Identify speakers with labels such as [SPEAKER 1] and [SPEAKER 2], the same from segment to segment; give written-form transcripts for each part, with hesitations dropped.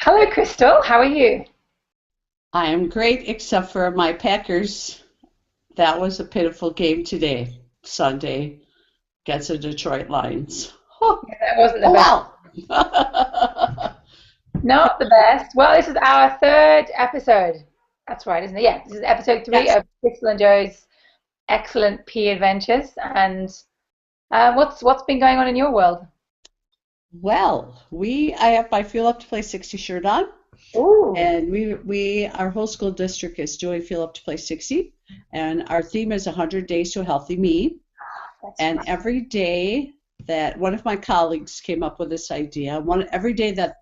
[SPEAKER 1] Hello, Crystal. How are you?
[SPEAKER 2] I am great, except for my Packers. That was a pitiful game today, Sunday, against the Detroit Lions. Oh,
[SPEAKER 1] That wasn't the
[SPEAKER 2] oh
[SPEAKER 1] best.
[SPEAKER 2] well.
[SPEAKER 1] Not the best. Well, this is our third episode. That's right, isn't it? Yeah, this is episode three
[SPEAKER 2] Yes.
[SPEAKER 1] of Crystal and Joe's excellent pea adventures. And what's been going on in your world?
[SPEAKER 2] Well, I have my Fuel Up to Play 60 shirt on,
[SPEAKER 1] Ooh,
[SPEAKER 2] and our whole school district is doing Fuel Up to Play 60, and our theme is 100 Days to a Healthy Me.
[SPEAKER 1] that's
[SPEAKER 2] And
[SPEAKER 1] fun.
[SPEAKER 2] every day that one of my colleagues came up with this idea, every day that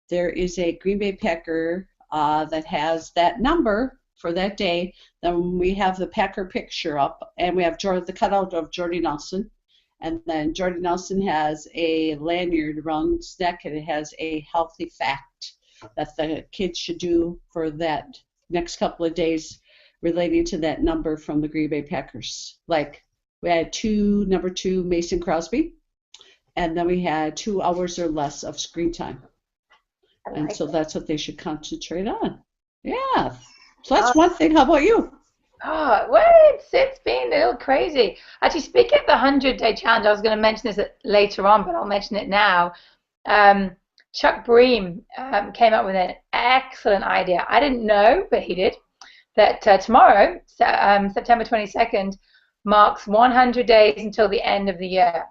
[SPEAKER 2] there is a Green Bay Packer that has that number for that day, then we have the Packer picture up, and we have the cutout of Jordy Nelson. And then Jordy Nelson has a lanyard around his neck, and it has a healthy fact that the kids should do for that next couple of days relating to that number from the Green Bay Packers. Like we had number two, Mason Crosby, and then we had 2 hours or less of screen time.
[SPEAKER 1] I
[SPEAKER 2] And
[SPEAKER 1] like
[SPEAKER 2] so
[SPEAKER 1] it.
[SPEAKER 2] that's what they should concentrate on. Yeah. So
[SPEAKER 1] Oh,
[SPEAKER 2] that's one thing. How about you?
[SPEAKER 1] well, it's been a little crazy. Actually, speaking of the 100-day challenge, I was going to mention this later on, but I'll mention it now. Um, Chuck Bream came up with an excellent idea. I didn't know, but he did. That tomorrow, September 22nd, marks 100 days until the end of the year.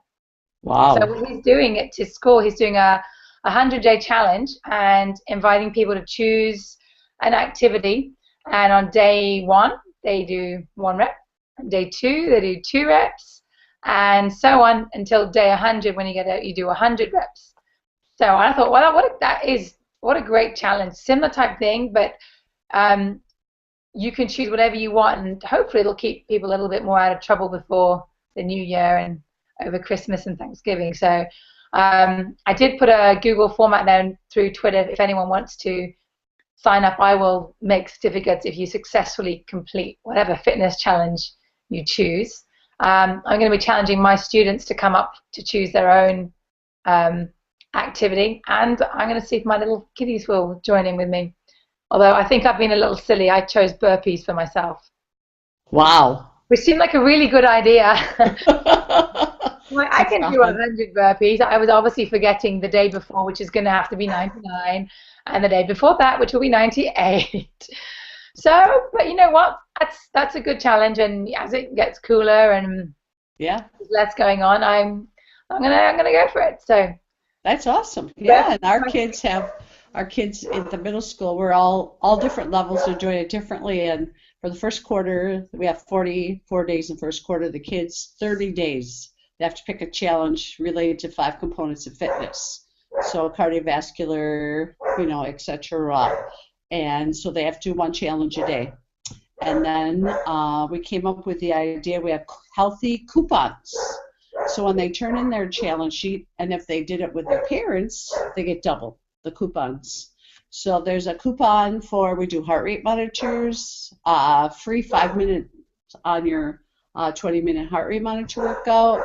[SPEAKER 1] So
[SPEAKER 2] Wow.
[SPEAKER 1] what he's doing it to school, he's doing a 100-day challenge and inviting people to choose an activity. And on day one, they do 1 rep. On day two, they do 2 reps, and so on until day 100 when you get out, you do 100 reps. So I thought, well, what a great challenge. Similar type thing, but um, you can choose whatever you want, and hopefully it'll keep people a little bit more out of trouble before the new year and over Christmas and Thanksgiving. So I did put a Google format there through Twitter. If anyone wants to sign up, I will make certificates if you successfully complete whatever fitness challenge you choose. I'm going to be challenging my students to come up to choose their own um, activity, and I'm going to see if my little kiddies will join in with me. Although I think I've been a little silly, I chose burpees for myself,
[SPEAKER 2] Wow.
[SPEAKER 1] which seemed like a really good idea. Like, I
[SPEAKER 2] That's
[SPEAKER 1] can do
[SPEAKER 2] fun.
[SPEAKER 1] 100 burpees. I was obviously forgetting the day before, which is going to have to be 99, and the day before that, which will be 98. So, but you know what? That's a good challenge, and as it gets cooler and
[SPEAKER 2] Yeah,
[SPEAKER 1] there's less going on, I'm gonna go for it. So,
[SPEAKER 2] that's awesome. Yeah,
[SPEAKER 1] burpees
[SPEAKER 2] and our kids in the middle school, we're all different levels are doing it differently. And for the first quarter, we have 44 days in first quarter. The kids, 30 days. They have to pick a challenge related to 5 components of fitness. So cardiovascular, etc. And so they have to do one challenge a day. And then we came up with the idea we have healthy coupons. So when they turn in their challenge sheet, and if they did it with their parents, they get double the coupons. So there's a coupon for we do heart rate monitors, free 5 minutes on your 20-minute heart rate monitor workout,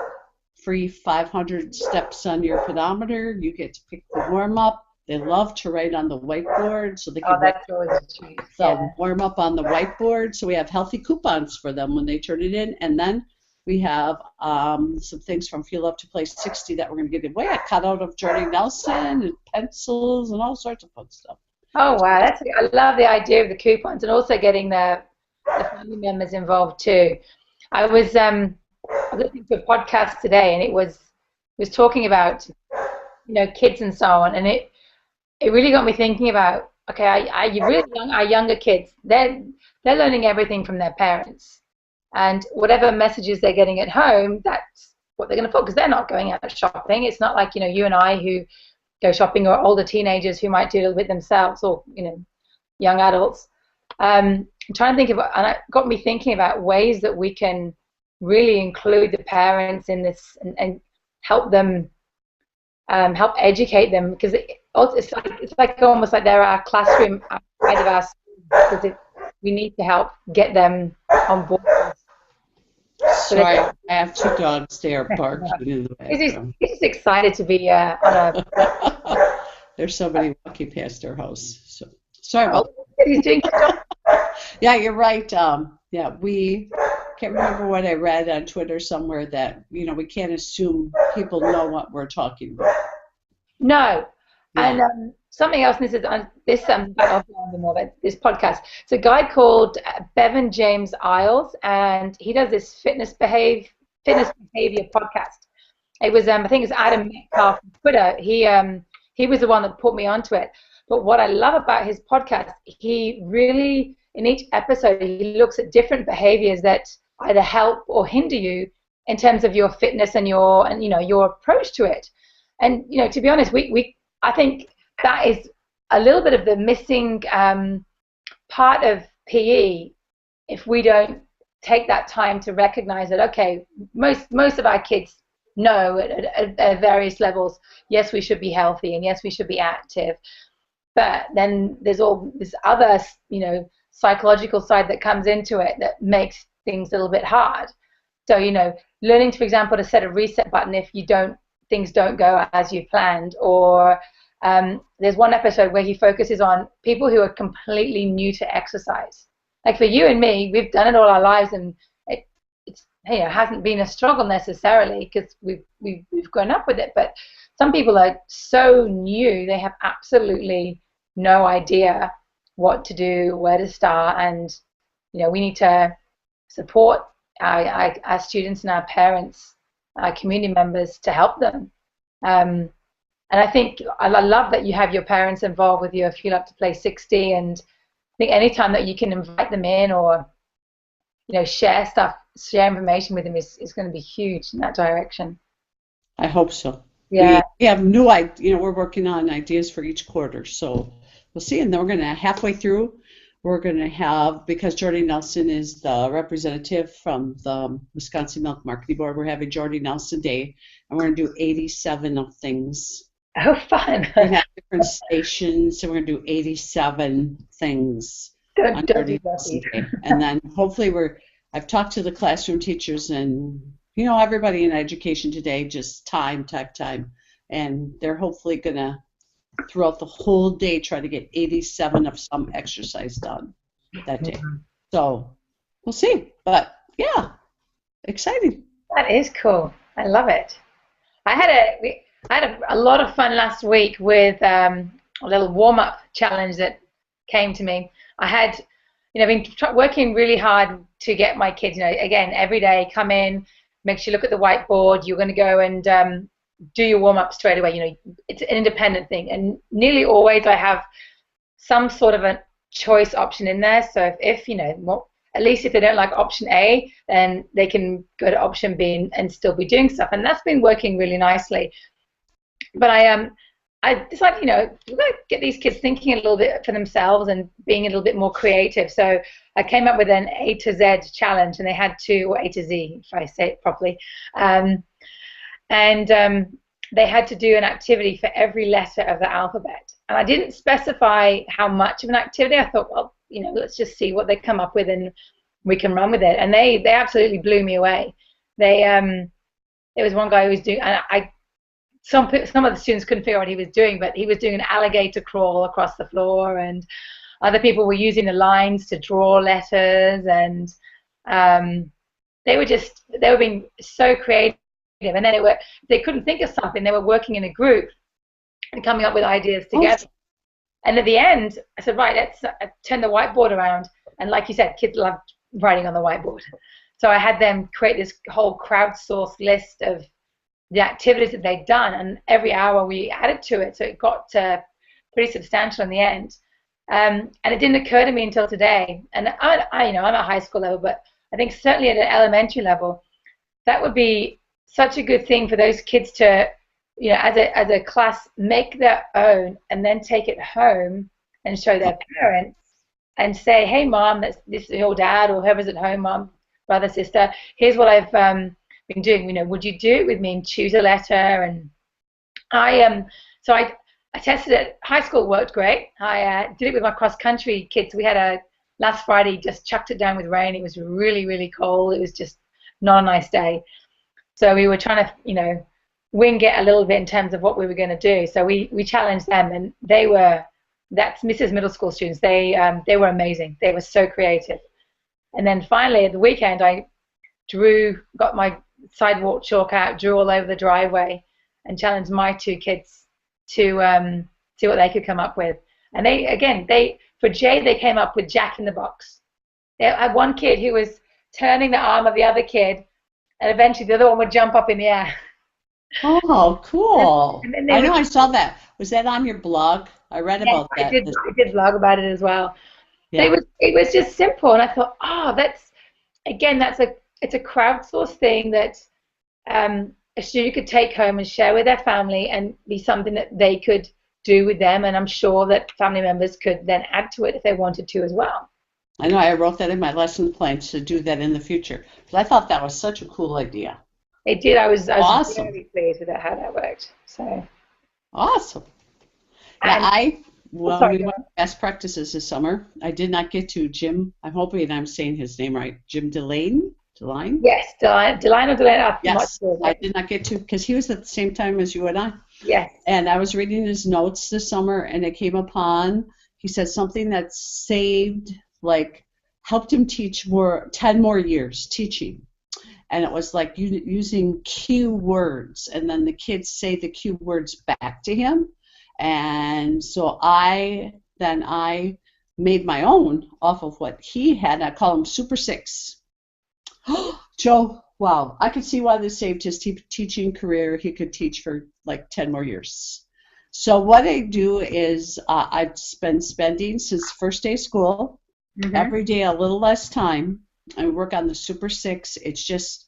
[SPEAKER 2] free 500 steps on your pedometer. You get to pick the warm up. They love to write on the whiteboard, so they
[SPEAKER 1] oh,
[SPEAKER 2] can write
[SPEAKER 1] that's always a treat. Yeah.
[SPEAKER 2] the warm up on the whiteboard. So we have healthy coupons for them when they turn it in. And then we have some things from Fuel Up to Play 60 that we're going to give away. A cutout of Jordy Nelson and pencils and all sorts of fun stuff.
[SPEAKER 1] Oh wow, I love the idea of the coupons and also getting the family members involved too. I was listening to a podcast today, and it was talking about kids and so on, and it really got me thinking about, okay, you really young, our younger kids, they're learning everything from their parents, and whatever messages they're getting at home, that's what they're going to put, because they're not going out shopping. It's not like you and I who go shopping, or older teenagers who might do a little bit themselves, or young adults. I'm trying to think of, and it got me thinking about ways that we can really include the parents in this, and help them, help educate them, because it's like almost like they're our classroom outside of our school, because we need to help get them on board. So they
[SPEAKER 2] Sorry, I have two dogs there
[SPEAKER 1] can,
[SPEAKER 2] barking in the
[SPEAKER 1] he's just,
[SPEAKER 2] background.
[SPEAKER 1] he's just excited to be on a.
[SPEAKER 2] There's somebody walking past our house. So sorry
[SPEAKER 1] Oh,
[SPEAKER 2] about
[SPEAKER 1] he's doing good job.
[SPEAKER 2] that. Yeah, you're right. Yeah, we can't remember what I read on Twitter somewhere that, we can't assume people know what we're talking about.
[SPEAKER 1] No.
[SPEAKER 2] Yeah.
[SPEAKER 1] And something else, and this is on this I'll go on more about this podcast. It's a guy called Bevan James Isles, and he does this fitness behavior podcast. It was I think it's Adam Metcalf on Twitter. He was the one that put me onto it. But what I love about his podcast, he really in each episode he looks at different behaviors that either help or hinder you in terms of your fitness and your approach to it. And to be honest, I think that is a little bit of the missing part of PE if we don't take that time to recognize that, okay, most of our kids know at various levels, yes, we should be healthy and yes, we should be active. But then there's all this other, psychological side that comes into it that makes things a little bit hard. So, learning, for example, to set a reset button if things don't go as you planned, or there's one episode where he focuses on people who are completely new to exercise. Like for you and me, we've done it all our lives, and it hasn't been a struggle necessarily because we've grown up with it. But some people are so new; they have absolutely no idea what to do, where to start, and we need to support our students and our parents, our community members to help them. And I think I love that you have your parents involved with your Fuel Up to Play 60, and I think anytime that you can invite them in or share information with them is going to be huge in that direction.
[SPEAKER 2] I hope so.
[SPEAKER 1] Yeah.
[SPEAKER 2] We have we're working on ideas for each quarter, so we'll see. And then we're going to halfway through, we're going to have, because Jordy Nelson is the representative from the Wisconsin Milk Marketing Board, we're having Jordy Nelson Day, and we're going to do 87 of things.
[SPEAKER 1] Oh, fun.
[SPEAKER 2] We have different stations, so we're going to do 87 things on Jordy Nelson Day. And then hopefully I've talked to the classroom teachers and, everybody in education today, just tech time. And they're hopefully going to, throughout the whole day, try to get 87 of some exercise done that day. So we'll see. But yeah, exciting.
[SPEAKER 1] That is cool. I love it. I had a lot of fun last week with a little warm-up challenge that came to me. I had, been working really hard to get my kids, again, every day, come in, make sure you look at the whiteboard. You're going to go and do your warm-up straight away. It's an independent thing. And nearly always I have some sort of a choice option in there. So if at least if they don't like option A, then they can go to option B and still be doing stuff. And that's been working really nicely. But I decided, we've got to get these kids thinking a little bit for themselves and being a little bit more creative. So I came up with an A to Z challenge, and they had to, or A to Z, if I say it properly. They had to do an activity for every letter of the alphabet. And I didn't specify how much of an activity. I thought, well, let's just see what they come up with and we can run with it. And they absolutely blew me away. There was one guy who was doing, and some of the students couldn't figure out what he was doing, but he was doing an alligator crawl across the floor, and other people were using the lines to draw letters, and they were being so creative. And then they couldn't think of something. They were working in a group and coming up with ideas together. And at the end, I said, right, let's turn the whiteboard around. And like you said, kids love writing on the whiteboard. So I had them create this whole crowdsourced list of the activities that they'd done, and every hour we added to it. So it got pretty substantial in the end. And it didn't occur to me until today. And I'm at high school level, but I think certainly at an elementary level, that would be such a good thing for those kids to, as a class, make their own and then take it home and show their parents and say, hey, Mom, this is your dad or whoever's at home, Mom, brother, sister, here's what I've been doing. Would you do it with me and choose a letter? And I tested it. High school worked great. I did it with my cross-country kids. We had last Friday, just chucked it down with rain. It was really, really cold. It was just not a nice day. So we were trying to, wing it a little bit in terms of what we were going to do. So we challenged them, and that's Mrs. Middle School students. They were amazing. They were so creative. And then finally at the weekend, I got my sidewalk chalk out, drew all over the driveway, and challenged my two kids to see what they could come up with. And for Jay, they came up with Jack in the Box. They had one kid who was turning the arm of the other kid, and eventually the other one would jump up in the air.
[SPEAKER 2] Oh, cool.
[SPEAKER 1] And
[SPEAKER 2] I know I saw that. Was that on your blog? I read about that.
[SPEAKER 1] I did blog about it as well.
[SPEAKER 2] Yeah.
[SPEAKER 1] It was just simple, and I thought, it's a crowdsourced thing that a student could take home and share with their family and be something that they could do with them, and I'm sure that family members could then add to it if they wanted to as well.
[SPEAKER 2] I know I wrote that in my lesson plans to do that in the future. But I thought that was such a cool idea.
[SPEAKER 1] It did. I was
[SPEAKER 2] awesome.
[SPEAKER 1] Very pleased with how that worked. So
[SPEAKER 2] awesome. Yeah, we went best practices this summer. I did not get to Jim. I'm hoping I'm saying his name right. Jim Deline?
[SPEAKER 1] Yes, Deline or Deline.
[SPEAKER 2] Yes, I did not get to because he was at the same time as you and I.
[SPEAKER 1] Yes.
[SPEAKER 2] And I was reading his notes this summer, and it came upon. He said something that helped him teach 10 more years teaching. And it was like using cue words, and then the kids say the cue words back to him. And so I made my own off of what he had. I call them Super Six. Joe, wow. I could see why this saved his teaching career. He could teach for like 10 more years. So what I do is I've been spending since first day of school, every day a little less time. I work on the Super Six. It's just,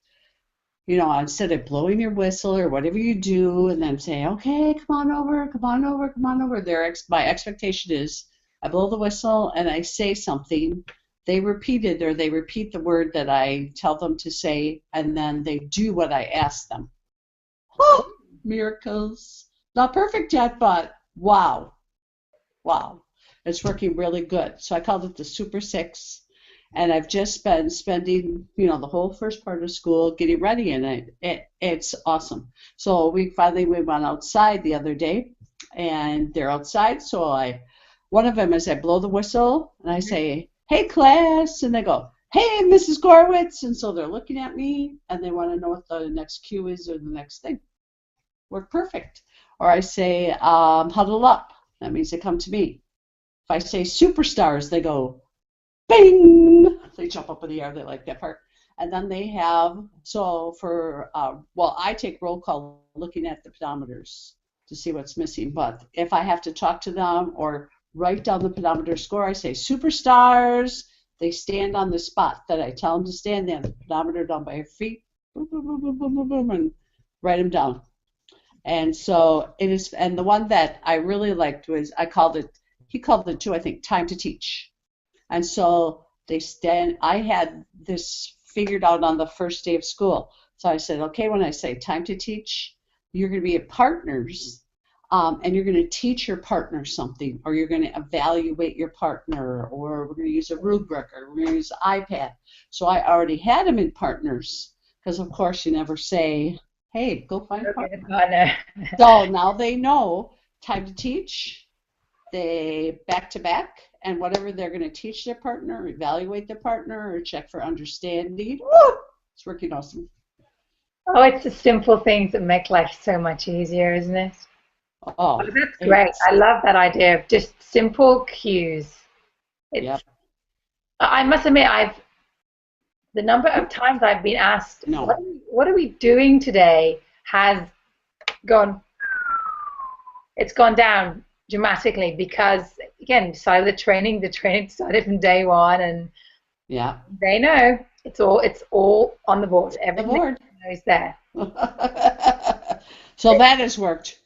[SPEAKER 2] instead of blowing your whistle or whatever you do and then saying, okay, come on over. My expectation is I blow the whistle and I say something. They repeat it, or they repeat the word that I tell them to say, and then they do what I ask them. Oh, miracles. Not perfect yet, but wow. It's working really good. So I called it the Super Six. And I've just been spending, the whole first part of school getting ready, and it's awesome. So we went outside the other day, and they're outside. So one of them is I blow the whistle, and I say, hey, class, and they go, hey, Mrs. Gorwitz, and so they're looking at me, and they want to know what the next cue is or the next thing. Work perfect. Or I say, huddle up. That means they come to me. If I say superstars, they go, bing! They jump up in the air. They like that part. And then they have, I take roll call looking at the pedometers to see what's missing. But if I have to talk to them or write down the pedometer score, I say superstars. They stand on the spot that I tell them to stand there, the pedometer down by your feet, boom, boom, boom, boom, boom, boom, boom, and write them down. And so it is, and the one that I really liked was, he called it too, I think, time to teach. And so I had this figured out on the first day of school. So I said, okay, when I say time to teach, you're going to be partners, and you're going to teach your partner something, or you're going to evaluate your partner, or we're going to use a rubric, or we're going to use an iPad. So I already had them in partners, because of course you never say, hey, go find a partner. So now they know time to teach, they back to back, and whatever they're going to teach their partner, evaluate their partner, or check for understanding. Woo! It's working awesome.
[SPEAKER 1] Oh, it's the simple things that make life so much easier, isn't it?
[SPEAKER 2] Oh,
[SPEAKER 1] that's great. I love that idea of just simple cues.
[SPEAKER 2] Yep.
[SPEAKER 1] I must admit, the number of times I've been asked, what are we doing today, has gone down dramatically, because again, the training started from day one, and they know it's all on the board. Everything is there.
[SPEAKER 2] So that has worked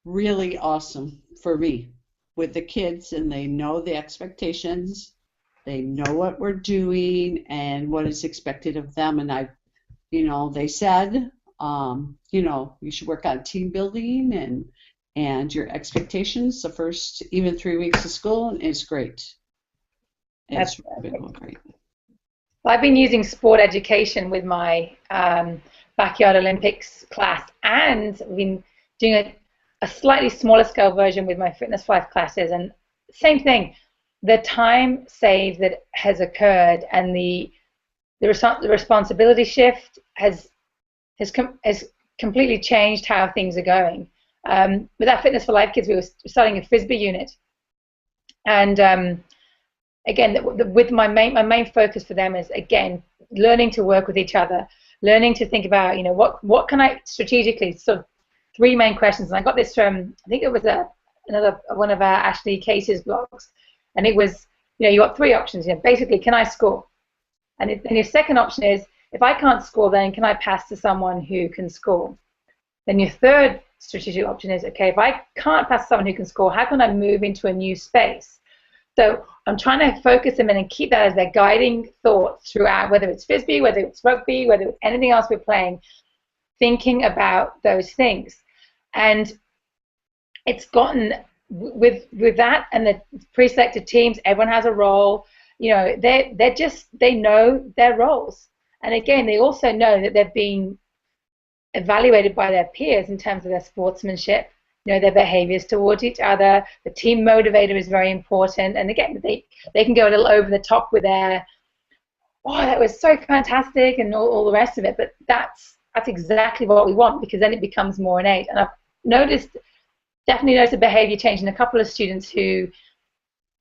[SPEAKER 2] really awesome for me with the kids, and they know the expectations, they know what we're doing and what is expected of them. And they said, you should work on team building and your expectations the first even 3 weeks of school is great. It's been great.
[SPEAKER 1] I've been using sport education with my Backyard Olympics class, and we've been doing a slightly smaller scale version with my Fitness 5 classes. And same thing, the time saved that has occurred and the responsibility shift has completely changed how things are going. With our Fitness for Life kids, we were starting a Frisbee unit, and again, with my main focus for them is, again, learning to work with each other, learning to think about, what can I strategically, so 3 main questions. And I got this from, I think it was another one of our Ashley Case's blogs, and it was, you got 3 options. Basically, can I score? And your second option is, if I can't score, then can I pass to someone who can score? Then your third strategic option is, okay, if I can't pass to someone who can score, how can I move into a new space? So I'm trying to focus them in and keep that as their guiding thought throughout, whether it's Frisbee, whether it's rugby, whether it's anything else we're playing, thinking about those things. And it's gotten, with that and the pre-selected teams, everyone has a role. They know their roles. And again, they also know that they're being evaluated by their peers in terms of their sportsmanship, their behaviors towards each other. The team motivator is very important. And again, they can go a little over the top with their, oh, that was so fantastic, and all the rest of it. But that's exactly what we want, because then it becomes more innate. And I've definitely noticed a behavior change in a couple of students who,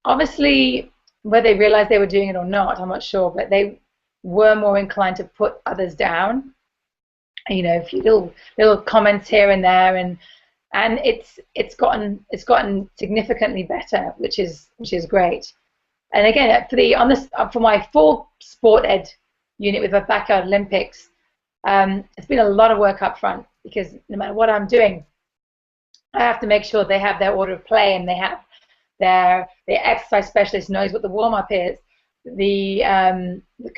[SPEAKER 1] obviously, whether they realized they were doing it or not, I'm not sure, but they were more inclined to put others down. A few little comments here and there, and it's gotten significantly better, which is great. And again, for my full sport ed unit with the Backyard Olympics, it's been a lot of work up front, because no matter what I'm doing, I have to make sure they have their order of play, and they have the exercise specialist knows what the warm-up is, the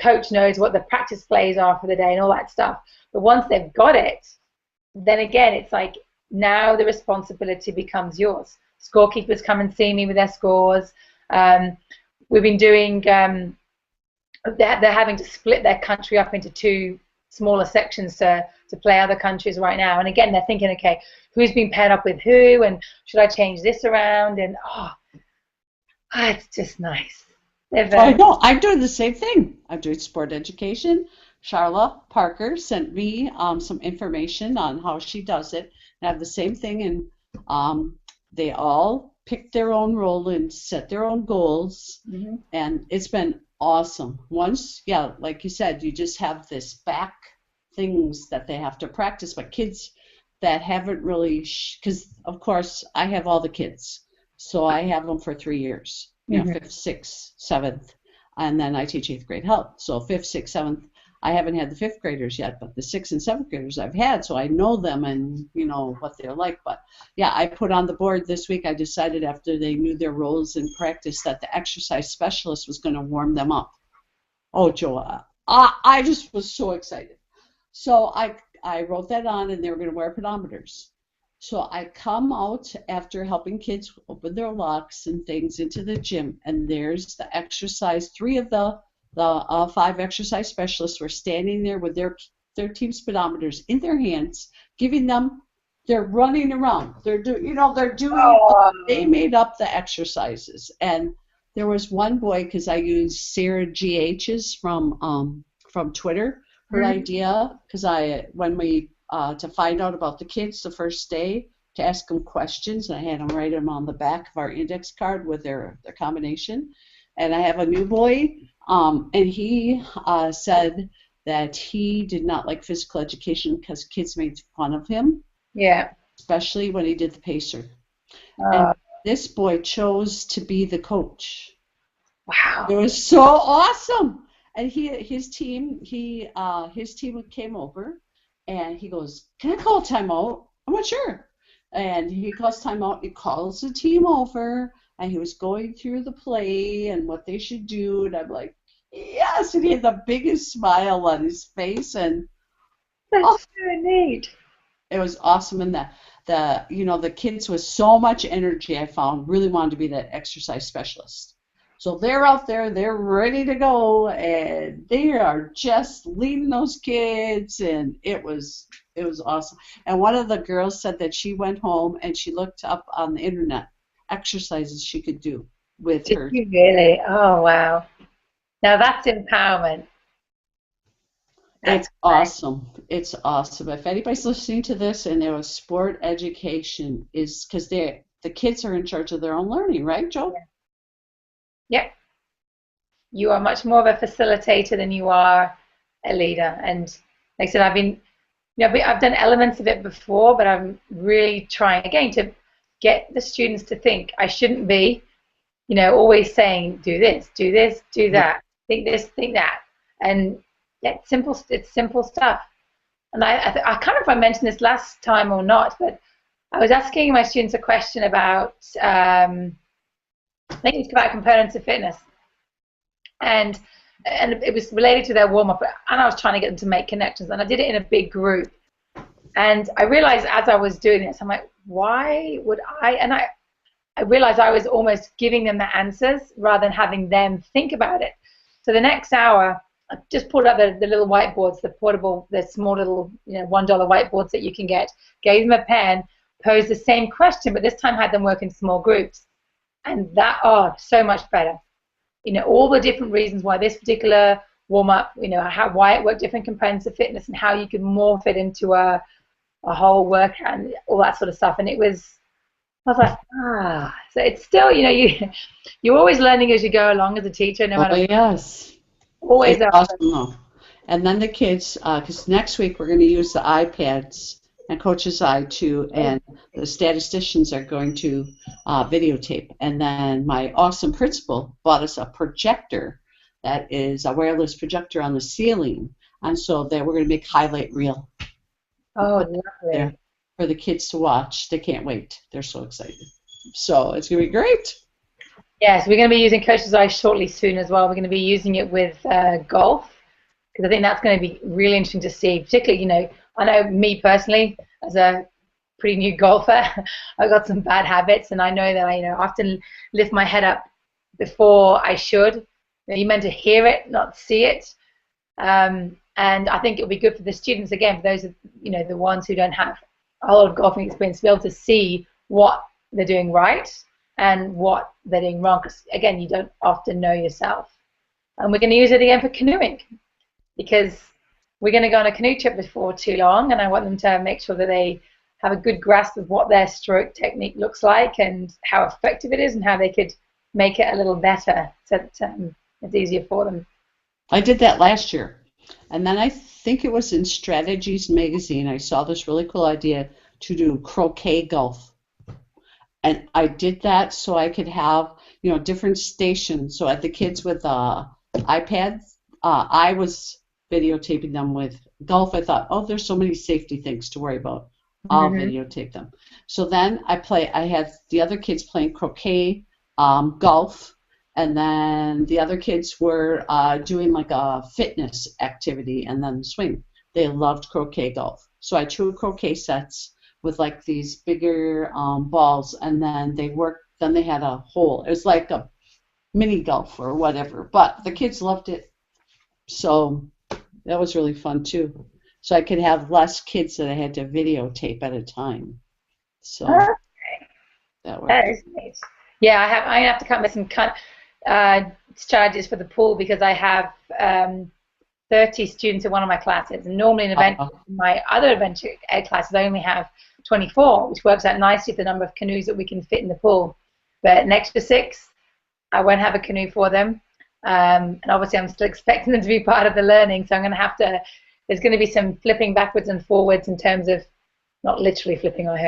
[SPEAKER 1] coach knows what the practice plays are for the day, and all that stuff. But once they've got it, then again, it's like, now the responsibility becomes yours. Scorekeepers come and see me with their scores. We've been doing, they're having to split their country up into 2 smaller sections to play other countries right now. And again, they're thinking, okay, who's been paired up with who, and should I change this around? And it's just nice.
[SPEAKER 2] I know. I'm doing the same thing. I'm doing sport education. Charla Parker sent me some information on how she does it. And I have the same thing, and they all pick their own role and set their own goals. Mm-hmm. And it's been awesome. Once, like you said, you just have this back things that they have to practice. But kids that haven't really, because of course I have all the kids, so I have them for 3 years. Mm-hmm. 5th, 6th, 7th, and then I teach 8th grade health. So 5th, 6th, 7th, I haven't had the 5th graders yet, but the 6th and 7th graders I've had, so I know them and what they're like. But yeah, I put on the board this week, I decided after they knew their roles in practice that the exercise specialist was going to warm them up. Oh, Joa, I just was so excited. So I wrote that on, and they were going to wear pedometers. So I come out after helping kids open their locks and things into the gym, and there's the exercise. 3 of the 5 exercise specialists were standing there with their team speedometers in their hands, giving them. They're running around. They're doing. They made up the exercises, and there was one boy, because I used Sarah GH's from Twitter, her idea, because to find out about the kids the first day, to ask them questions, and I had them write them on the back of our index card with their combination. And I have a new boy, and he said that he did not like physical education because kids made fun of him.
[SPEAKER 1] Yeah.
[SPEAKER 2] Especially when he did the pacer. And this boy chose to be the coach.
[SPEAKER 1] Wow.
[SPEAKER 2] It was so awesome. And his team came over. And he goes, can I call a timeout? I'm not sure. And he calls timeout. He calls the team over, and he was going through the play and what they should do. And I'm like, yes. And he had the biggest smile on his face. And
[SPEAKER 1] that's so neat.
[SPEAKER 2] It was awesome. And the kids with so much energy, I found, really wanted to be that exercise specialist. So they're out there, they're ready to go, and they are just leading those kids, and it was awesome. And one of the girls said that she went home and she looked up on the internet exercises she could do with
[SPEAKER 1] Did
[SPEAKER 2] her.
[SPEAKER 1] you really? Oh, wow. Now that's empowerment. That's
[SPEAKER 2] It's awesome. It's awesome. If anybody's listening to this and there was sport education, is because the kids are in charge of their own learning, right, Joe?
[SPEAKER 1] Yep. You are much more of a facilitator than you are a leader. And like I said, I've done elements of it before, but I'm really trying again to get the students to think. I shouldn't be, always saying, do this, do that, think this, think that. And yeah, it's simple stuff. And I can't remember if I mentioned this last time or not, but I was asking my students a question about, I think it's about components of fitness. And it was related to their warm-up, and I was trying to get them to make connections, and I did it in a big group. And I realized as I was doing this, I'm like, why would I? And I realized I was almost giving them the answers rather than having them think about it. So the next hour, I just pulled out the little whiteboards, the small little $1 whiteboards that you can get, gave them a pen, posed the same question, but this time had them work in small groups. And so much better. All the different reasons why this particular warm-up, why it worked, different components of fitness, and how you could morph it into a whole workout and all that sort of stuff. And I was like, so it's still, you're always learning as you go along as a teacher, no matter.
[SPEAKER 2] Oh, yes.
[SPEAKER 1] Always
[SPEAKER 2] it's awesome though. And then the kids, because next week we're going to use the iPads and Coach's Eye too, and the statisticians are going to videotape. And then my awesome principal bought us a projector that is a wireless projector on the ceiling, and so that we're going to make highlight reel.
[SPEAKER 1] Oh, lovely.
[SPEAKER 2] For the kids to watch. They can't wait. They're so excited. So it's going to be great.
[SPEAKER 1] Yes, we're going to be using Coach's Eye shortly soon as well. We're going to be using it with golf, because I think that's going to be really interesting to see. Particularly, I know me personally, as a pretty new golfer, I've got some bad habits, and I know that I often lift my head up before I should. You're meant to hear it, not see it. And I think it'll be good for the students, again, for those, the ones who don't have a lot of golfing experience, to be able to see what they're doing right and what they're doing wrong, because again, you don't often know yourself. And we're going to use it again for canoeing, because we're going to go on a canoe trip before too long, and I want them to make sure that they have a good grasp of what their stroke technique looks like and how effective it is, and how they could make it a little better so that it's easier for them.
[SPEAKER 2] I did that last year, and then I think it was in Strategies magazine, I saw this really cool idea to do croquet golf. And I did that so I could have, different stations. So at the kids with iPads, I was videotaping them with golf. I thought, there's so many safety things to worry about. I'll videotape them. So then I had the other kids playing croquet, golf, and then the other kids were doing like a fitness activity and then swing. They loved croquet golf. So I had 2 croquet sets with like these bigger balls, and then they had a hole. It was like a mini golf or whatever, but the kids loved it. So that was really fun too. So I could have less kids that I had to videotape at a time. So that
[SPEAKER 1] is nice. Yeah, I have to come with some strategies for the pool, because I have 30 students in one of my classes, and normally in my other adventure ed classes I only have 24, which works out nicely for the number of canoes that we can fit in the pool. But next to 6, I won't have a canoe for them, and obviously I'm still expecting them to be part of the learning, so I'm going to have to, there's going to be some flipping backwards and forwards in terms of, not literally flipping, I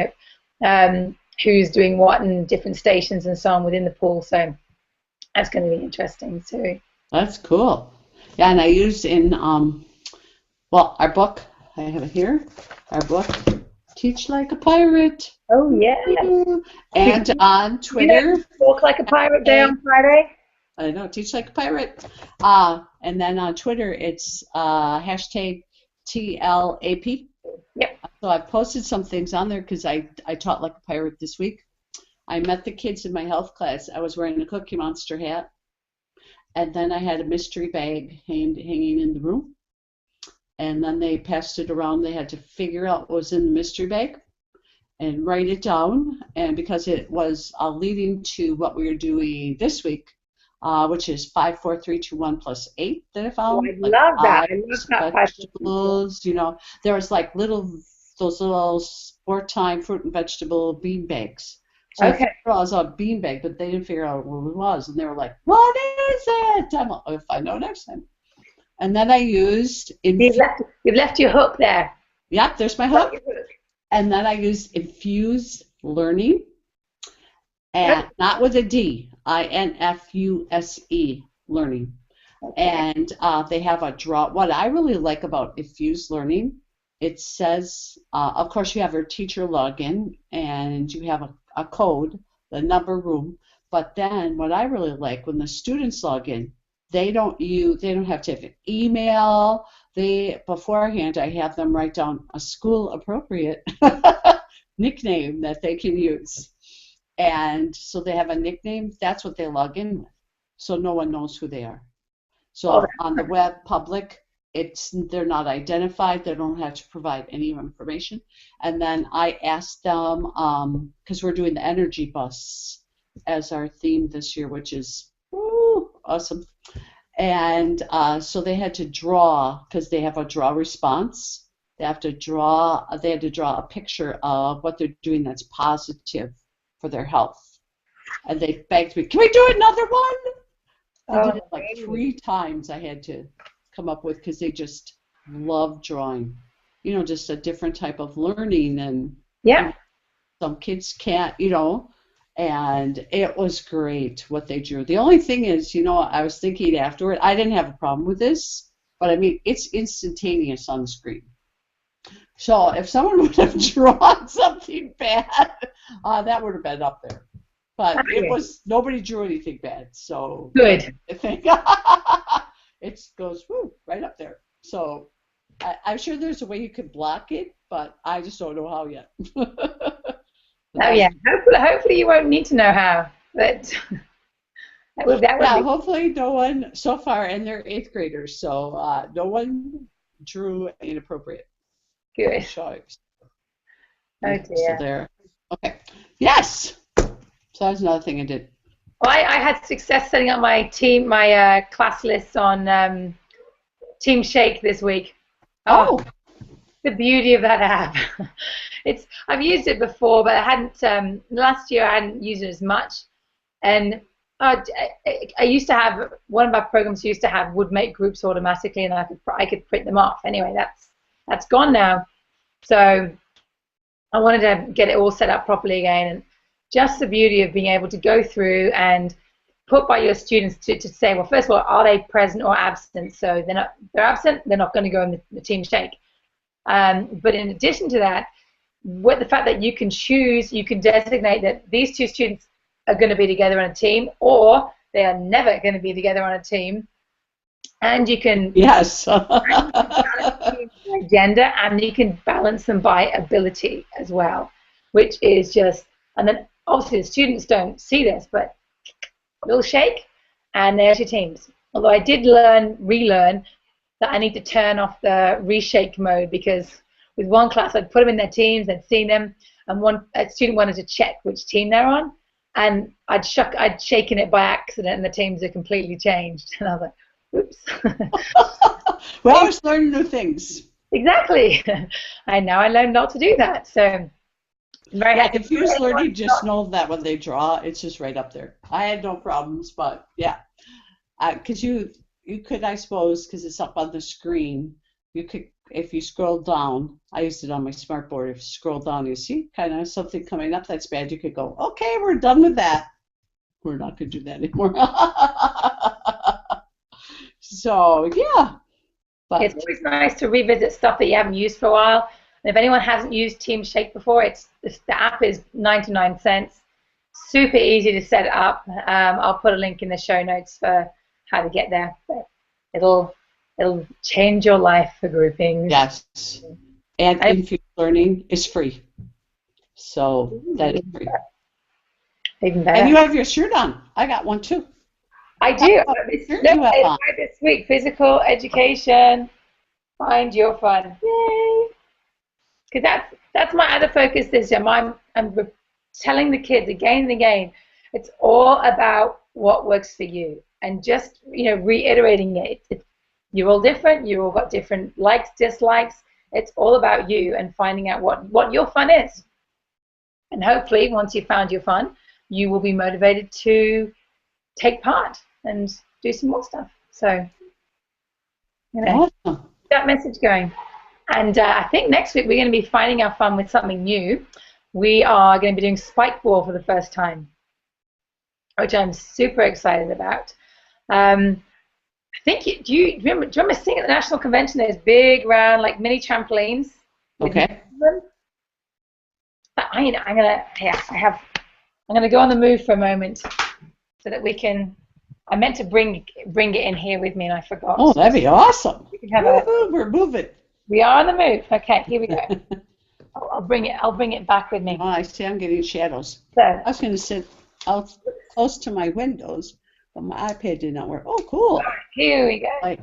[SPEAKER 1] hope, who's doing what in different stations and so on within the pool, so that's going to be interesting too.
[SPEAKER 2] That's cool. Yeah, and I used in, our book, I have it here, our book, Teach Like a Pirate.
[SPEAKER 1] Oh, yeah.
[SPEAKER 2] And on Twitter.
[SPEAKER 1] Walk Like a Pirate Day on Friday.
[SPEAKER 2] I know, Teach Like a Pirate. And then on Twitter, it's hashtag TLAP.
[SPEAKER 1] Yep.
[SPEAKER 2] So I posted some things on there because I taught like a pirate this week. I met the kids in my health class. I was wearing a Cookie Monster hat. and then I had a mystery bag hanging in the room, and then they passed it around. They had to figure out what was in the mystery bag and write it down, and because it was leading to what we were doing this week, which is 5, 4, 3, 2, 1 plus 8 that I
[SPEAKER 1] Oh,
[SPEAKER 2] found.
[SPEAKER 1] I love that. I love
[SPEAKER 2] Eggs,
[SPEAKER 1] that.
[SPEAKER 2] vegetables, there was like those little sport-time fruit and vegetable bean bags. So they
[SPEAKER 1] Okay.
[SPEAKER 2] figured out it was a bean bag, but they didn't figure out what it was, and they were like, "What is it?" I'm like, "I'll find out next time." And then I used
[SPEAKER 1] You've left your hook there.
[SPEAKER 2] Yep, there's my hook. And then I used Infuse Learning, and not with a D, INFUSE Learning.
[SPEAKER 1] Okay.
[SPEAKER 2] And they have a draw. What I really like about Infuse Learning, it says, of course, you have your teacher login, and you have a code, the number room. But then what I really like, when the students log in, they don't have to have an email. Beforehand, I have them write down a school-appropriate nickname that they can use. And so they have a nickname. That's what they log in with. So no one knows who they are. So on the web, public, they're not identified. They don't have to provide any information. And then I asked them, because we're doing the energy bus as our theme this year, which is awesome. And so they had to draw, because they have a draw response. They had to draw a picture of what they're doing that's positive for their health. And they begged me, "Can we do another one?" I did it like 3 times I had to come up with, because they just love drawing. Just a different type of learning, and some kids can't, and it was great what they drew. The only thing is, I was thinking afterward, I didn't have a problem with this, but I mean, it's instantaneous on the screen. So if someone would have drawn something bad, that would have been up there. But nobody drew anything bad, so
[SPEAKER 1] good.
[SPEAKER 2] I think it goes right up there. So I'm sure there's a way you could block it, but I just don't know how yet.
[SPEAKER 1] Hopefully you won't need to know how. But
[SPEAKER 2] hopefully no one so far, and they're 8th graders, so no one drew inappropriate.
[SPEAKER 1] Good.
[SPEAKER 2] So
[SPEAKER 1] dear.
[SPEAKER 2] So there. Okay. Yes. So that's another thing I did.
[SPEAKER 1] Well, I had success setting up my class lists on Team Shake this week.
[SPEAKER 2] Oh.
[SPEAKER 1] The beauty of that app. I've used it before, but I hadn't. Last year I hadn't used it as much, and I used to have one of my programs would make groups automatically, and I could print them off. Anyway, that's gone now. So I wanted to get it all set up properly again, and just the beauty of being able to go through and put by your students to say, well, first of all, are they present or absent? So they're absent, they're not going to go in the Team Shake. But in addition to that, with the fact that you can designate that these 2 students are going to be together on a team, or they are never going to be together on a team, and you can balance by gender, and you can balance them by ability as well, which is just, and then obviously the students don't see this, but little shake, and there's your teams. Although I did relearn that I need to turn off the reshake mode, because with one class I'd put them in their teams, I'd seen them, and a student wanted to check which team they're on, and I'd shaken it by accident, and the teams are completely changed, and I was like, oops.
[SPEAKER 2] Well, I was learning new things.
[SPEAKER 1] Exactly. And now I learned not to do that. So I'm very happy.
[SPEAKER 2] If you're learning, just know that when they draw, it's just right up there. I had no problems, but yeah, because you could, I suppose, because it's up on the screen, you could, if you scroll down, I used it on my smartboard, if you scroll down, you see kind of something coming up that's bad, you could go, okay, we're done with that. We're not going to do that anymore. So, yeah. But
[SPEAKER 1] it's always nice to revisit stuff that you haven't used for a while. And if anyone hasn't used Team Shake before, the app is 99 cents. Super easy to set up. I'll put a link in the show notes for how to get there. But it'll change your life for groupings.
[SPEAKER 2] Yes. And Infuse Learning is free. So that is free.
[SPEAKER 1] Even better.
[SPEAKER 2] And you have your shirt on. I got one too.
[SPEAKER 1] I do.
[SPEAKER 2] Sure
[SPEAKER 1] Look,
[SPEAKER 2] you have
[SPEAKER 1] it's
[SPEAKER 2] fun.
[SPEAKER 1] right this week. Physical education. Find your fun. Yay! Because that's my other focus this year. I'm telling the kids again and again, it's all about what works for you, and just reiterating it. You're all different. You all got different likes, dislikes. It's all about you and finding out what your fun is. And hopefully, once you've found your fun, you will be motivated to take part and do some more stuff. So,
[SPEAKER 2] Awesome.
[SPEAKER 1] that message going. And I think next week we're going to be finding our fun with something new. We are going to be doing spike ball for the first time, which I'm super excited about. I think do you remember seeing at the National Convention those big round like mini trampolines?
[SPEAKER 2] Okay.
[SPEAKER 1] I'm gonna go on the move for a moment so that we can. I meant to bring it in here with me and I forgot.
[SPEAKER 2] Oh, that'd be awesome.
[SPEAKER 1] We can have
[SPEAKER 2] we're moving.
[SPEAKER 1] We are on the move. Okay, here we go. I'll bring it back with me.
[SPEAKER 2] Oh, I see. I'm getting shadows.
[SPEAKER 1] So,
[SPEAKER 2] I was going to sit out close to my windows, but my iPad did not work. Oh, cool.
[SPEAKER 1] Here we go.
[SPEAKER 2] Like,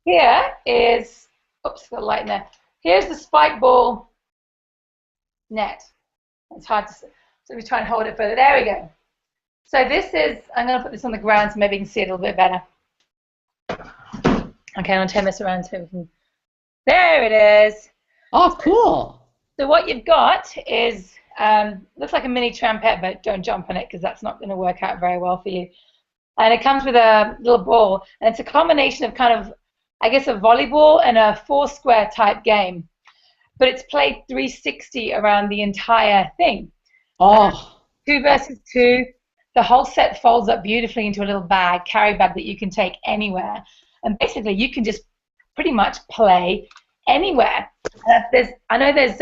[SPEAKER 1] Here is, oops, got a light in there. Here's the spike ball net. It's hard to see. So we try and hold it further. There we go. So this is, I'm going to put this on the ground so maybe you can see it a little bit better. Okay, I'll turn this around so we can, there it is.
[SPEAKER 2] oh, cool.
[SPEAKER 1] So what you've got is, looks like a mini trampette, but don't jump on it because that's not going to work out very well for you. And it comes with a little ball, and it's a combination of kind of, I guess, a volleyball and a four-square type game. But it's played 360 around the entire thing.
[SPEAKER 2] Oh.
[SPEAKER 1] 2 versus 2. The whole set folds up beautifully into a little bag, carry bag that you can take anywhere. And basically, you can just pretty much play anywhere. I know there's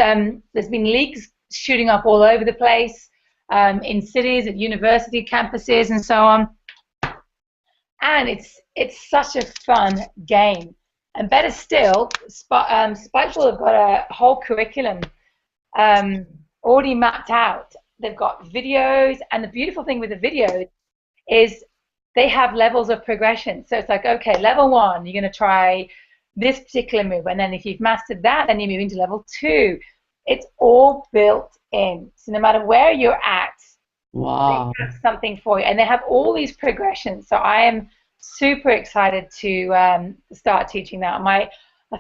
[SPEAKER 1] been leagues shooting up all over the place, in cities, at university campuses, and so on. And it's such a fun game. And better still, Spikeball have got a whole curriculum already mapped out. They've got videos, and the beautiful thing with the videos is they have levels of progression. So it's like, okay, level 1, you're going to try this particular move, and then if you've mastered that, then you move into level 2. It's all built in. So no matter where you're at,
[SPEAKER 2] Wow.
[SPEAKER 1] they have something for you, and they have all these progressions. So I am super excited to start teaching that.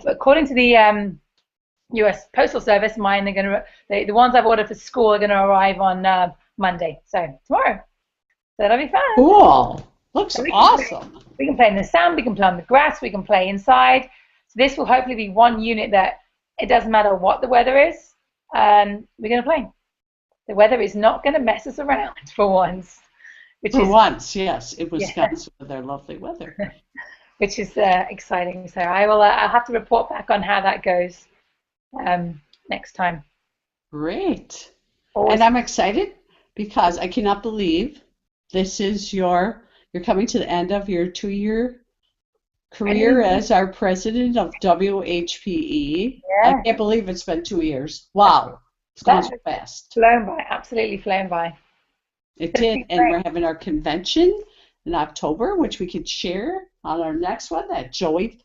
[SPEAKER 1] According to the U.S. Postal Service, mine are going to the ones I've ordered for school are going to arrive on Monday, so tomorrow. So that'll be fun.
[SPEAKER 2] Cool. Looks awesome.
[SPEAKER 1] We can play in the sand, we can play on the grass, we can play inside. So this will hopefully be one unit that it doesn't matter what the weather is, we're going to play. The weather is not going to mess us around for once.
[SPEAKER 2] Once, yes, in Wisconsin with their lovely weather.
[SPEAKER 1] Which is exciting. So I'll have to report back on how that goes next time.
[SPEAKER 2] Great.
[SPEAKER 1] Awesome.
[SPEAKER 2] And I'm excited because I cannot believe this is you're coming to the end of your 2-year career as our president of WHPE.
[SPEAKER 1] Yeah.
[SPEAKER 2] I can't believe it's been 2 years. Wow. It's gone so fast.
[SPEAKER 1] Flown by, absolutely flown by.
[SPEAKER 2] It did, and we're having our convention in October, which we could share on our next one. That Joey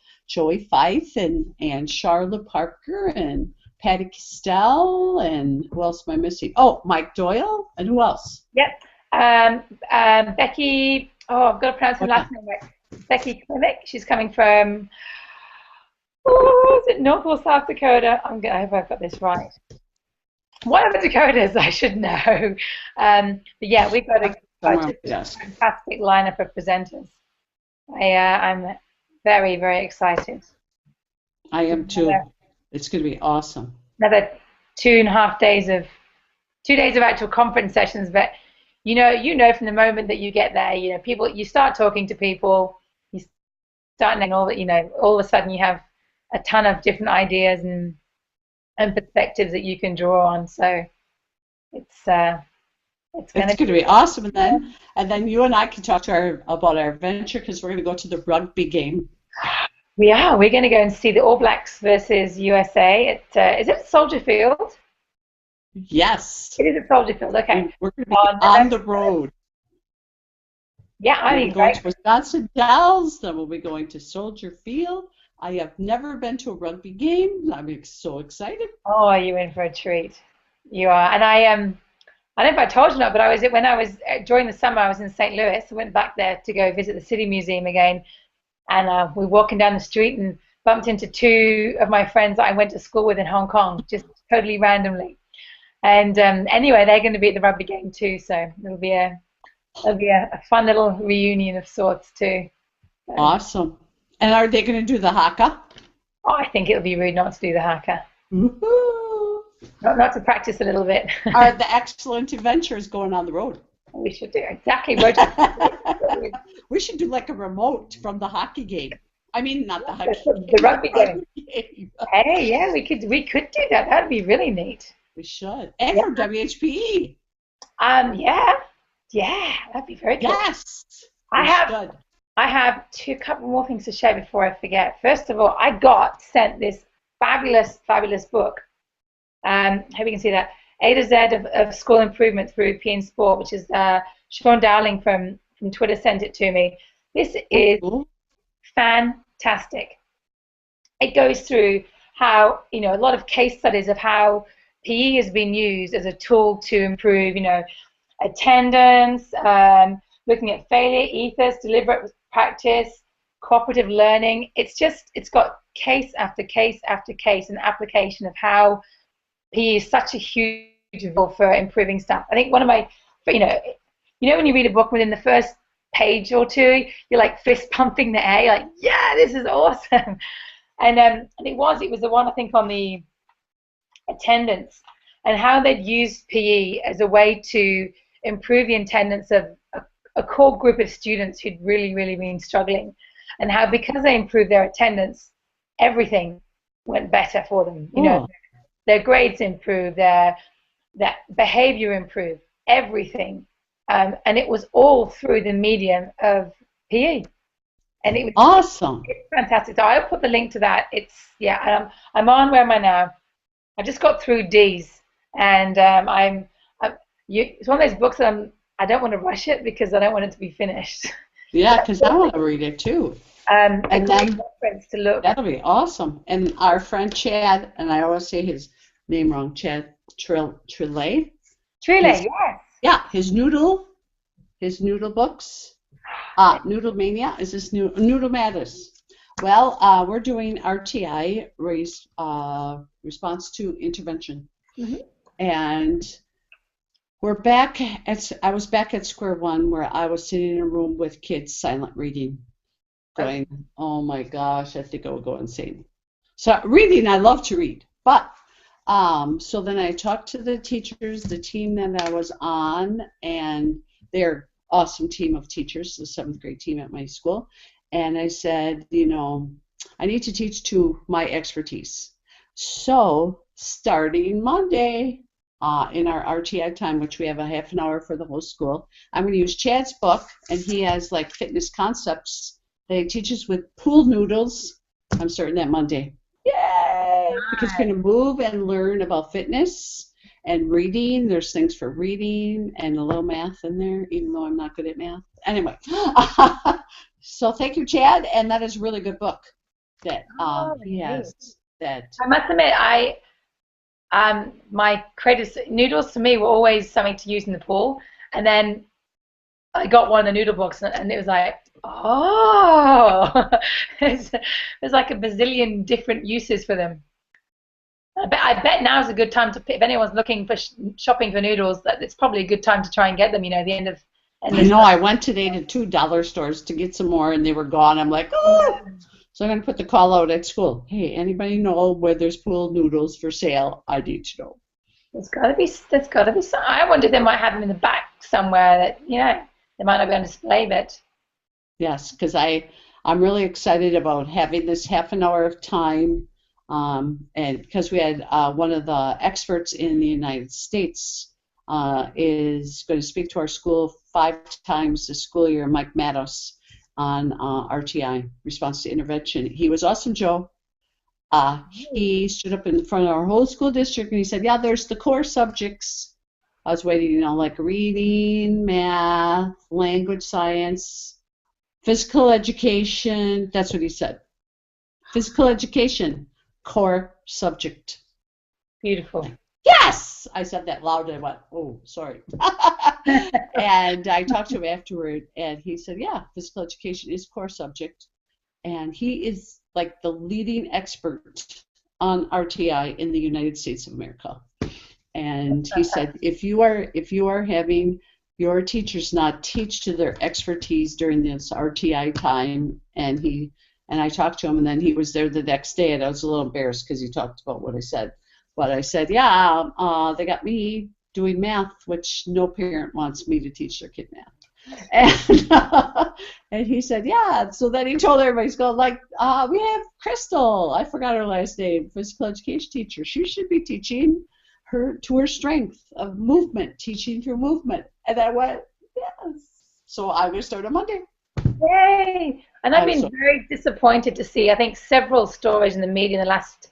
[SPEAKER 2] Fife and Charlotte Parker and Patty Castell, and who else am I missing? Oh, Mike Doyle, and who else?
[SPEAKER 1] Yep. Becky, I've got to pronounce her last name right. Becky Klimek. She's coming from, is it North or South Dakota? I hope I've got this right. One of the Dakotas, I should know. But yeah, we've got a fantastic lineup of presenters. I'm very, very excited.
[SPEAKER 2] I am too. It's going to be awesome.
[SPEAKER 1] Another 2.5 days of 2 days of actual conference sessions, but you know from the moment that you get there, you start talking to people, you start knowing all of a sudden you have a ton of different ideas and perspectives that you can draw on. So it's going
[SPEAKER 2] to be awesome, and then you and I can talk about our adventure because we're going to go to the rugby game.
[SPEAKER 1] We are. We're going to go and see the All Blacks versus USA. Is it Soldier Field?
[SPEAKER 2] Yes.
[SPEAKER 1] It is at Soldier Field. Okay.
[SPEAKER 2] And we're going to be on the road.
[SPEAKER 1] Yeah, I
[SPEAKER 2] We'll be
[SPEAKER 1] think
[SPEAKER 2] going
[SPEAKER 1] great.
[SPEAKER 2] to Wisconsin Dells, then we'll be going to Soldier Field. I have never been to a rugby game. I'm so excited.
[SPEAKER 1] Oh, you're in for a treat. You are. And I don't know if I told you or not, but when I was during the summer, I was in St. Louis. I went back there to go visit the City Museum again, and we were walking down the street and bumped into two of my friends that I went to school with in Hong Kong, just totally randomly. And anyway, they're going to be at the rugby game too, so it'll be a fun little reunion of sorts too. So,
[SPEAKER 2] Awesome. And are they going to do the haka?
[SPEAKER 1] oh, I think it'll be rude not to do the haka,
[SPEAKER 2] Woohoo!
[SPEAKER 1] not to practice a little bit.
[SPEAKER 2] Are the excellent adventures going on the road?
[SPEAKER 1] We should do exactly. We're just,
[SPEAKER 2] We should do like a remote from the hockey game. I mean, not the hockey
[SPEAKER 1] the
[SPEAKER 2] game,
[SPEAKER 1] rugby
[SPEAKER 2] the
[SPEAKER 1] game.
[SPEAKER 2] rugby game.
[SPEAKER 1] Hey, yeah, we could do that. That'd be really neat.
[SPEAKER 2] We should. And
[SPEAKER 1] Yeah.
[SPEAKER 2] from WHPE.
[SPEAKER 1] Yeah, yeah, that'd be very cool.
[SPEAKER 2] Yes.
[SPEAKER 1] I
[SPEAKER 2] We
[SPEAKER 1] have
[SPEAKER 2] should.
[SPEAKER 1] I have couple more things to share before I forget. First of all, I got sent this fabulous, fabulous book. Hope you can see that. A to Z of school improvement through PN Sport, which is Sean Dowling from Twitter sent it to me. This is
[SPEAKER 2] Cool.
[SPEAKER 1] fantastic. It goes through how, a lot of case studies of how PE has been used as a tool to improve, attendance, looking at failure, ethos, deliberate practice, cooperative learning. It's got case after case after case, an application of how PE is such a huge role for improving stuff. I think one of my, when you read a book within the first page or two, you're like fist pumping the air, you're like, yeah, this is awesome. And it was the one I think on the attendance and how they'd used PE as a way to improve the attendance of a core group of students who'd really, really been struggling, and how because they improved their attendance, everything went better for them.
[SPEAKER 2] Oh.
[SPEAKER 1] Their grades improved, their behavior improved, everything, and it was all through the medium of PE, and it was
[SPEAKER 2] Awesome.
[SPEAKER 1] fantastic. So I'll put the link to that. And I'm on, where am I now? I just got through D's, and it's one of those books that I don't want to rush it because I don't want it to be finished.
[SPEAKER 2] Yeah, because I want to read it too.
[SPEAKER 1] A
[SPEAKER 2] And
[SPEAKER 1] great
[SPEAKER 2] then
[SPEAKER 1] reference to look.
[SPEAKER 2] that'll be awesome. And our friend Chad, and I always say his name wrong, Chad Trillay.
[SPEAKER 1] Trille,
[SPEAKER 2] His-
[SPEAKER 1] yes.
[SPEAKER 2] Yeah, his noodle books. Noodle Mania is this new Noodle Madness. Well, we're doing RTI, response to intervention,
[SPEAKER 1] Mhm.
[SPEAKER 2] and I was back at square one where I was sitting in a room with kids silent reading, going, oh my gosh, I think I would go insane. So reading, I love to read, but so then I talked to the teachers, the team that I was on, and they're awesome team of teachers, the 7th grade team at my school, and I said, I need to teach to my expertise. So starting Monday, in our RTI time, which we have a half an hour for the whole school, I'm going to use Chad's book, and he has like fitness concepts that he teaches with pool noodles. I'm starting that Monday. Yay! Because we're going to move and learn about fitness and reading. There's things for reading and a little math in there, even though I'm not good at math. Anyway, so thank you, Chad, and that is a really good book that he has. That
[SPEAKER 1] I must admit, my credits noodles to me were always something to use in the pool, and then I got one of the noodle books, and it was like, oh, there's like a bazillion different uses for them. I bet now is a good time if anyone's looking for shopping for noodles, that it's probably a good time to try and get them. The end of.
[SPEAKER 2] I know. I went today to 2 dollar stores to get some more, and they were gone. I'm like, oh. So I'm going to put the call out at school. Hey, anybody know where there's pool noodles for sale? I need to know.
[SPEAKER 1] There's got to be some. I wonder if they might have them in the back somewhere that they might not be on display, but.
[SPEAKER 2] Yes, because I'm really excited about having this half an hour of time, and because we had one of the experts in the United States is going to speak to our school 5 times this school year, Mike Matos, on RTI, response to intervention. He was awesome, Joe. He stood up in front of our whole school district and he said, yeah, there's the core subjects, I was waiting, you know, like reading, math, language science, physical education. That's what he said. Physical education, core subject.
[SPEAKER 1] Beautiful.
[SPEAKER 2] Yes! I said that loud and I went, oh, sorry. And I talked to him afterward, and he said, yeah, physical education is core subject. And he is like the leading expert on RTI in the United States of America. And he said, if you are having your teachers not teach to their expertise during this RTI time, and I talked to him, and then he was there the next day, and I was a little embarrassed because he talked about what I said. But I said, yeah, they got me doing math, which no parent wants me to teach their kid math. And he said, yeah. So then he told everybody, he's going like, we have Crystal. I forgot her last name, physical education teacher. She should be teaching her to her strength of movement, teaching through movement. And I went, yes. So I'm going to start on Monday.
[SPEAKER 1] Yay! And I've been very disappointed to see, I think, several stories in the media in the last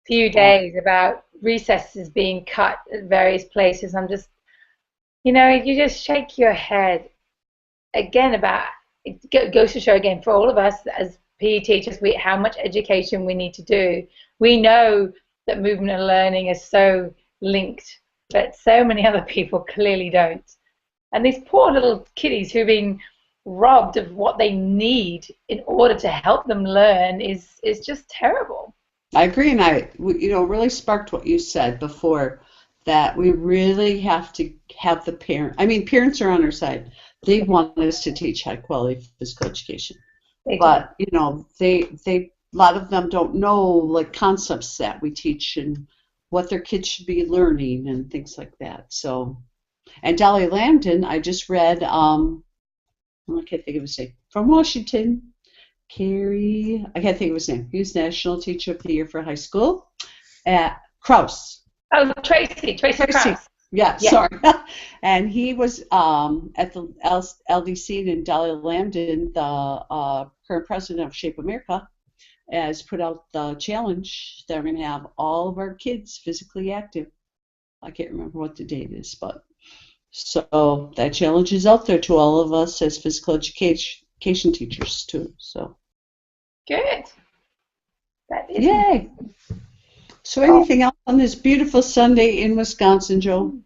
[SPEAKER 1] few days about recesses being cut at various places. I'm just, you know, you just shake your head again about, it goes to show again for all of us as PE teachers, how much education we need to do. We know that movement and learning is so linked, but so many other people clearly don't. And these poor little kiddies who've been robbed of what they need in order to help them learn is just terrible.
[SPEAKER 2] I agree, and really sparked what you said before, that we really have to have the parent. I mean, parents are on our side. They want us to teach high quality physical education, but you know, they a lot of them don't know like concepts that we teach and what their kids should be learning and things like that. So, and Dolly Lambden, I just read. I can't think of his name, from Washington. Carrie, I can't think of his name. He was National Teacher of the Year for high school at Krause.
[SPEAKER 1] Oh, Tracy Krause.
[SPEAKER 2] Yeah, sorry. And he was at the LDC, and Dolly Lambden, the current president of Shape America, has put out the challenge that we're going to have all of our kids physically active. I can't remember what the date is, but so that challenge is out there to all of us as physical education teachers too. So
[SPEAKER 1] good. That is
[SPEAKER 2] yay. So anything else on this beautiful Sunday in Wisconsin, Joe?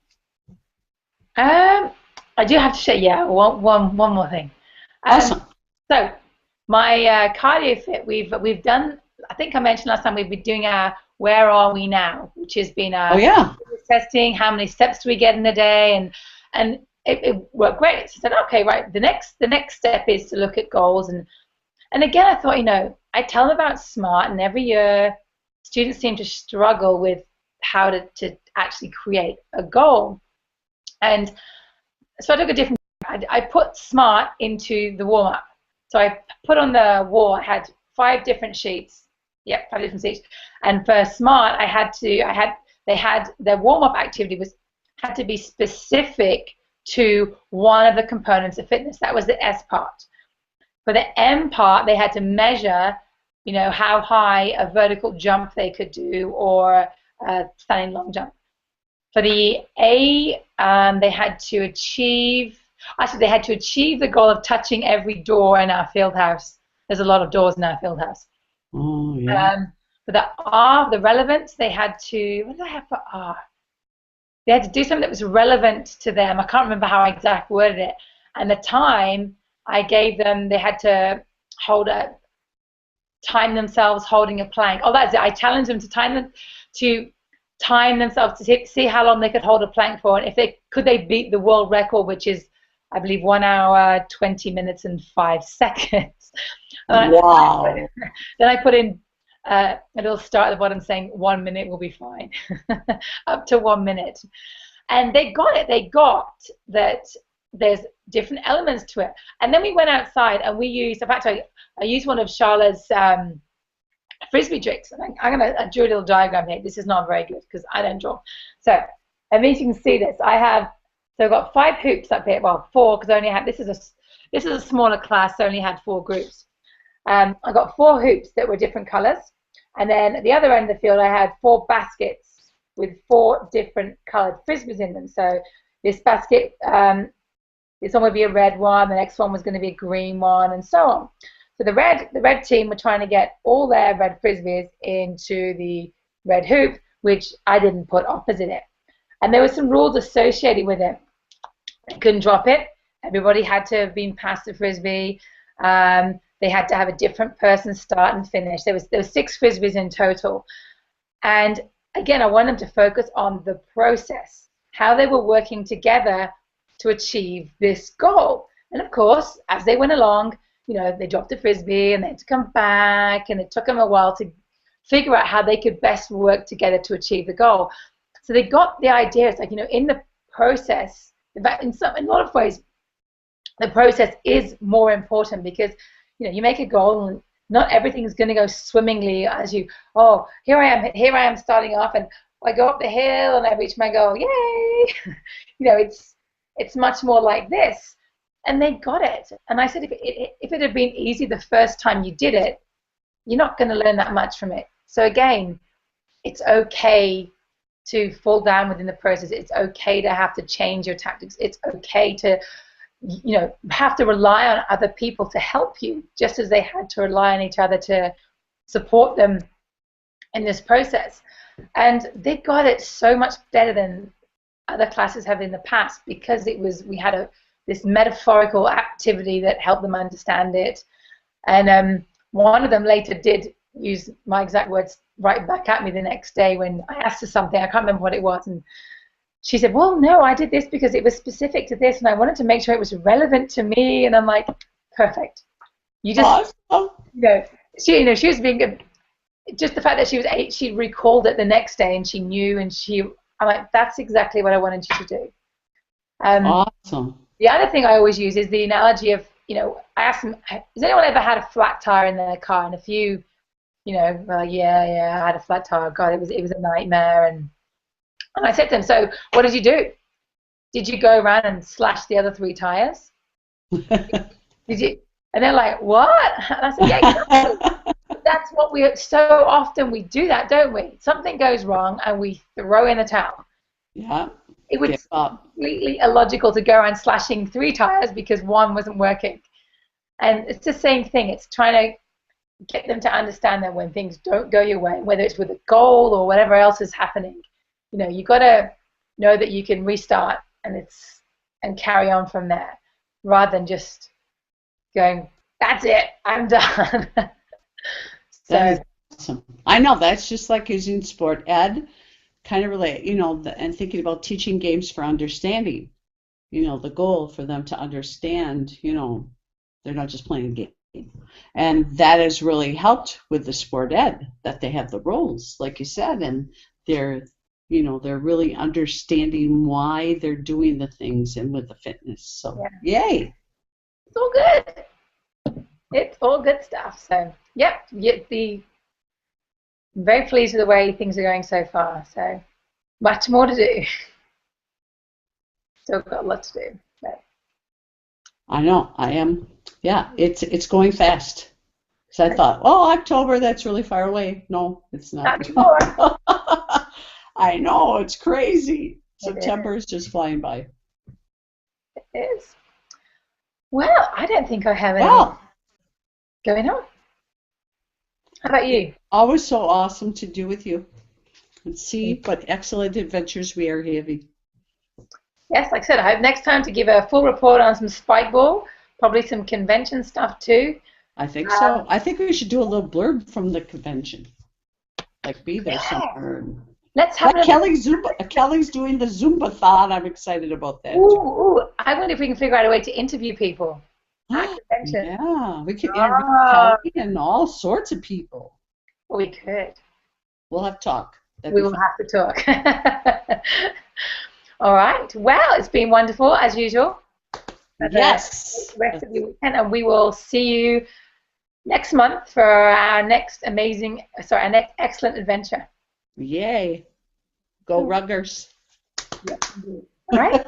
[SPEAKER 1] I do have to say, one more thing.
[SPEAKER 2] Awesome.
[SPEAKER 1] So my cardio fit, we've done. I think I mentioned last time we've been doing our Where Are We Now, which has been testing how many steps do we get in a day, and it worked great. So I said, okay, right. The next step is to look at goals, and again I thought, you know, I tell them about SMART, and every year students seem to struggle with how to actually create a goal, and so I took a different. I put SMART into the warm up. So I put on the wall. I had 5 different sheets. Yep, 5 different sheets. And for SMART, they had their warm up activity had to be specific to one of the components of fitness. That was the S part. For the M part, they had to measure, you know, how high a vertical jump they could do or a standing long jump. For the A, they had to achieve the goal of touching every door in our field house. There's a lot of doors in our field house.
[SPEAKER 2] Oh, yeah.
[SPEAKER 1] For the R, the relevance, they had to, what did I have for R? They had to do something that was relevant to them. I can't remember how I exactly worded it. And the time I gave them, they had to time themselves holding a plank. Oh, that's it. I challenged them to time themselves to see how long they could hold a plank for, and could they beat the world record, which is, I believe, 1 hour, 20 minutes, and 5 seconds.
[SPEAKER 2] Wow.
[SPEAKER 1] Then I put in a little star at the bottom saying 1 minute will be fine, up to 1 minute. And they got it. They got that there's different elements to it. And then we went outside and we used, in fact, I used one of Charlotte's Frisbee tricks. I drew a little diagram here. This is not very good because I don't draw. So, I mean, you can see this. I've got 5 hoops up here. Well, 4 because I only had, this is a smaller class, so I only had 4 groups. I got 4 hoops that were different colors. And then at the other end of the field, I had 4 baskets with 4 different colored frisbees in them. So this basket, this one would be a red one, the next one was going to be a green one, and so on. So the red team were trying to get all their red frisbees into the red hoop, which I didn't put opposite it. And there were some rules associated with it. They couldn't drop it. Everybody had to have been past the frisbee. They had to have a different person start and finish. There was 6 frisbees in total. And again, I want them to focus on the process, how they were working together to achieve this goal. And of course, as they went along, you know, they dropped the frisbee and they had to come back, and it took them a while to figure out how they could best work together to achieve the goal. So they got the idea. It's like, you know, in the process, in fact, in a lot of ways, the process is more important, because, you know, you make a goal and not everything is going to go swimmingly as you, oh, here I am starting off, and I go up the hill and I reach my goal, yay! You know, it's much more like this. And they got it. And I said, if it had been easy the first time you did it, you're not going to learn that much from it. So again, it's okay to fall down within the process. It's okay to have to change your tactics. It's okay to, you know, have to rely on other people to help you, just as they had to rely on each other to support them in this process. And they got it so much better than other classes have in the past, because we had this metaphorical activity that helped them understand it. And one of them later did use my exact words right back at me the next day when I asked her something. I can't remember what it was, and she said, well, no, I did this because it was specific to this, and I wanted to make sure it was relevant to me. And I'm like, perfect. You just,
[SPEAKER 2] awesome.
[SPEAKER 1] she was being just the fact that she recalled it the next day, and she knew, and I'm like, that's exactly what I wanted you to do.
[SPEAKER 2] Awesome.
[SPEAKER 1] The other thing I always use is the analogy of, you know, I asked them, has anyone ever had a flat tire in their car? And a few, you know, were like, yeah, I had a flat tire. God, it was a nightmare. And I said to them, so what did you do? Did you go around and slash the other 3 tires? Did you? And they're like, what? And I said, yeah, exactly. That's what so often we do that, don't we? Something goes wrong and we throw in the towel.
[SPEAKER 2] Yeah.
[SPEAKER 1] It would be completely illogical to go around slashing 3 tires because one wasn't working. And it's the same thing. It's trying to get them to understand that when things don't go your way, whether it's with a goal or whatever else is happening, you know, you got to know that you can restart and carry on from there, rather than just going, that's it, I'm done.
[SPEAKER 2] That is awesome. I know, that's just like using sport ed, kind of relate, you know, and thinking about teaching games for understanding, you know, the goal for them to understand, you know, they're not just playing a game. And that has really helped with the sport ed, that they have the roles, like you said, and they're really understanding why they're doing the things, and with the fitness. So, yeah. Yay.
[SPEAKER 1] It's all good. It's all good stuff. So, yeah, I'm very pleased with the way things are going so far. So, much more to do. Still got a lot to do. But.
[SPEAKER 2] I know. I am. Yeah, it's going fast. So I thought, oh, October, that's really far away. No, it's not.
[SPEAKER 1] Not anymore.
[SPEAKER 2] I know, it's crazy. September is just flying by.
[SPEAKER 1] It is. Well, I don't think I have anything going on. How about you?
[SPEAKER 2] Always so awesome to do with you. And see what excellent adventures we are having.
[SPEAKER 1] Yes, like I said, I hope next time to give a full report on some spike ball, probably some convention stuff too.
[SPEAKER 2] I think so. I think we should do a little blurb from the convention. Like be there somewhere.
[SPEAKER 1] Let's have
[SPEAKER 2] Kelly's doing the Zumba-thon. I'm excited about that.
[SPEAKER 1] Ooh, I wonder if we can figure out a way to interview people at convention.
[SPEAKER 2] Yeah, we could interview Kelly and all sorts of people.
[SPEAKER 1] We could.
[SPEAKER 2] We'll have to talk.
[SPEAKER 1] We will have to talk. All right. Well, it's been wonderful as usual.
[SPEAKER 2] Yes.
[SPEAKER 1] The rest of the weekend, and we will see you next month for our next excellent adventure.
[SPEAKER 2] Yay. Go Ruggers.
[SPEAKER 1] Yep. All right.